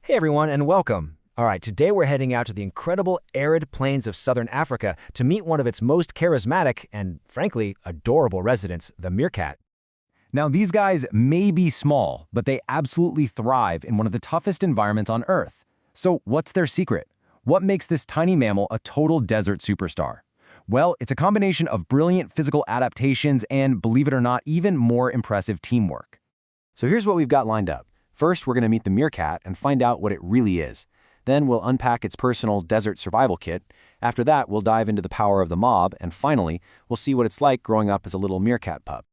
Hey everyone, and welcome. All right, today we're heading out to the incredible arid plains of southern Africa to meet one of its most charismatic and, frankly, adorable residents, the meerkat. Now, these guys may be small, but they absolutely thrive in one of the toughest environments on Earth. So what's their secret? What makes this tiny mammal a total desert superstar? Well, it's a combination of brilliant physical adaptations and, believe it or not, even more impressive teamwork. So here's what we've got lined up. First, we're going to meet the meerkat and find out what it really is. Then we'll unpack its personal desert survival kit. After that, we'll dive into the power of the mob, and finally, we'll see what it's like growing up as a little meerkat pup.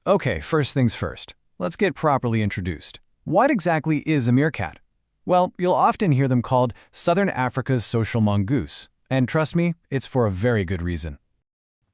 Okay, first things first. Let's get properly introduced. What exactly is a meerkat? Well, you'll often hear them called Southern Africa's social mongoose. And trust me, it's for a very good reason.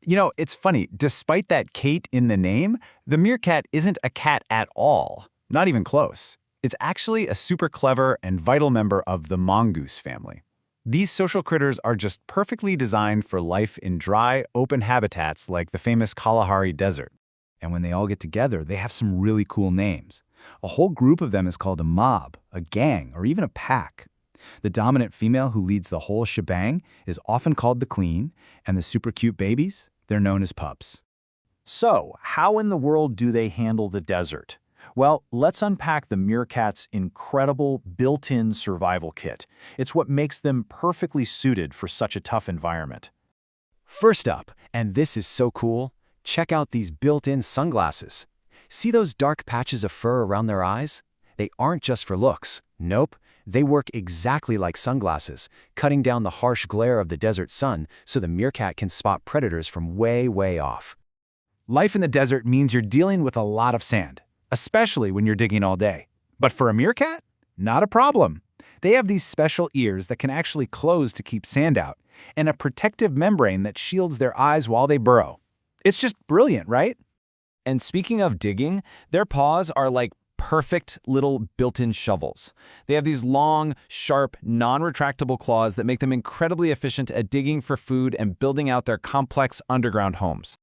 You know, it's funny, despite that Kate in the name, the meerkat isn't a cat at all. Not even close. It's actually a super clever and vital member of the mongoose family. These social critters are just perfectly designed for life in dry, open habitats like the famous Kalahari Desert. And when they all get together, they have some really cool names. A whole group of them is called a mob, a gang, or even a pack. The dominant female who leads the whole shebang is often called the queen, and the super cute babies, they're known as pups. So, how in the world do they handle the desert? Well, let's unpack the meerkat's incredible built-in survival kit. It's what makes them perfectly suited for such a tough environment. First up, and this is so cool, check out these built-in sunglasses. See those dark patches of fur around their eyes? They aren't just for looks. Nope, they work exactly like sunglasses, cutting down the harsh glare of the desert sun so the meerkat can spot predators from way, way off. Life in the desert means you're dealing with a lot of sand, especially when you're digging all day. But for a meerkat? Not a problem. They have these special ears that can actually close to keep sand out, and a protective membrane that shields their eyes while they burrow. It's just brilliant, right? And speaking of digging, their paws are like perfect little built-in shovels. They have these long, sharp, non-retractable claws that make them incredibly efficient at digging for food and building out their complex underground homes.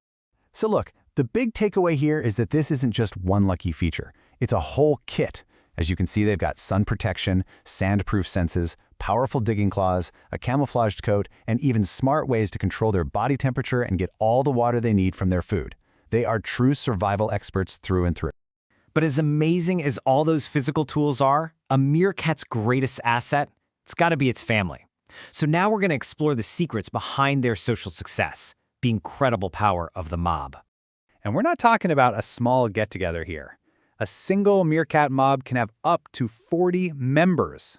So look, the big takeaway here is that this isn't just one lucky feature. It's a whole kit. As you can see, they've got sun protection, sand-proof senses, powerful digging claws, a camouflaged coat, and even smart ways to control their body temperature and get all the water they need from their food. They are true survival experts through and through. But as amazing as all those physical tools are, a meerkat's greatest asset, it's got to be its family. So now we're going to explore the secrets behind their social success, the incredible power of the mob. And we're not talking about a small get-together here. A single meerkat mob can have up to 40 members.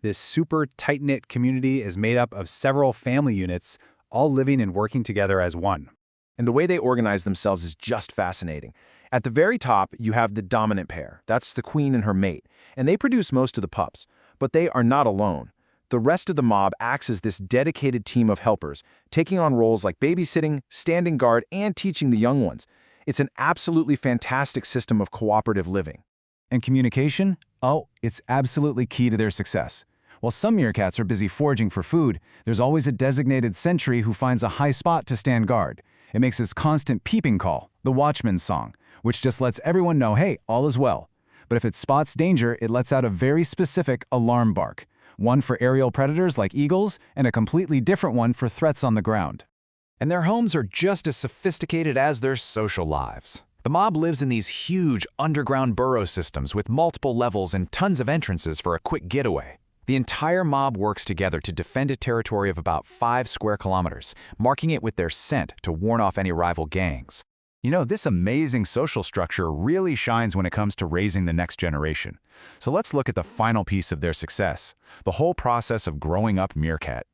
This super tight-knit community is made up of several family units, all living and working together as one. And the way they organize themselves is just fascinating. At the very top, you have the dominant pair. That's the queen and her mate. And they produce most of the pups. But they are not alone. The rest of the mob acts as this dedicated team of helpers, taking on roles like babysitting, standing guard, and teaching the young ones. It's an absolutely fantastic system of cooperative living. And communication? Oh, it's absolutely key to their success. While some meerkats are busy foraging for food, there's always a designated sentry who finds a high spot to stand guard. It makes this constant peeping call, the watchman's song, which just lets everyone know, hey, all is well. But if it spots danger, it lets out a very specific alarm bark. One for aerial predators like eagles, and a completely different one for threats on the ground. And their homes are just as sophisticated as their social lives. The mob lives in these huge underground burrow systems with multiple levels and tons of entrances for a quick getaway. The entire mob works together to defend a territory of about 5 square kilometers, marking it with their scent to warn off any rival gangs. You know, this amazing social structure really shines when it comes to raising the next generation. So let's look at the final piece of their success, the whole process of growing up meerkat.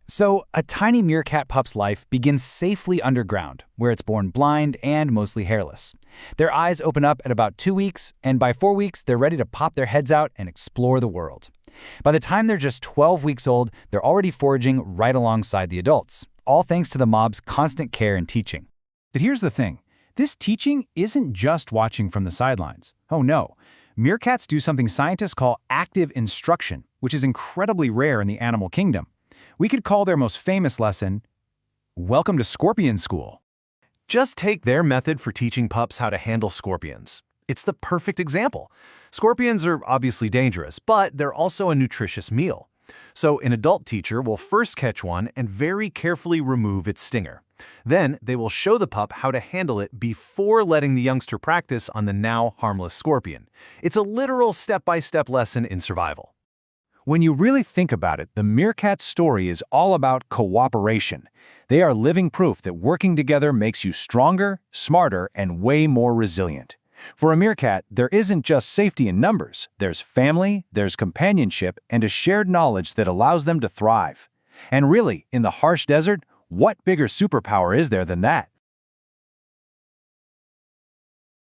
So, a tiny meerkat pup's life begins safely underground, where it's born blind and mostly hairless. Their eyes open up at about 2 weeks, and by 4 weeks, they're ready to pop their heads out and explore the world. By the time they're just 12 weeks old, they're already foraging right alongside the adults, all thanks to the mob's constant care and teaching. But here's the thing. This teaching isn't just watching from the sidelines. Oh no. Meerkats do something scientists call active instruction, which is incredibly rare in the animal kingdom. We could call their most famous lesson, Welcome to Scorpion School. Just take their method for teaching pups how to handle scorpions. It's the perfect example. Scorpions are obviously dangerous, but they're also a nutritious meal. So an adult teacher will first catch one and very carefully remove its stinger. Then they will show the pup how to handle it before letting the youngster practice on the now harmless scorpion. It's a literal step-by-step lesson in survival. When you really think about it, the Meerkat story is all about cooperation. They are living proof that working together makes you stronger, smarter, and way more resilient. For a meerkat, there isn't just safety in numbers. There's family, there's companionship, and a shared knowledge that allows them to thrive. And really, in the harsh desert, what bigger superpower is there than that?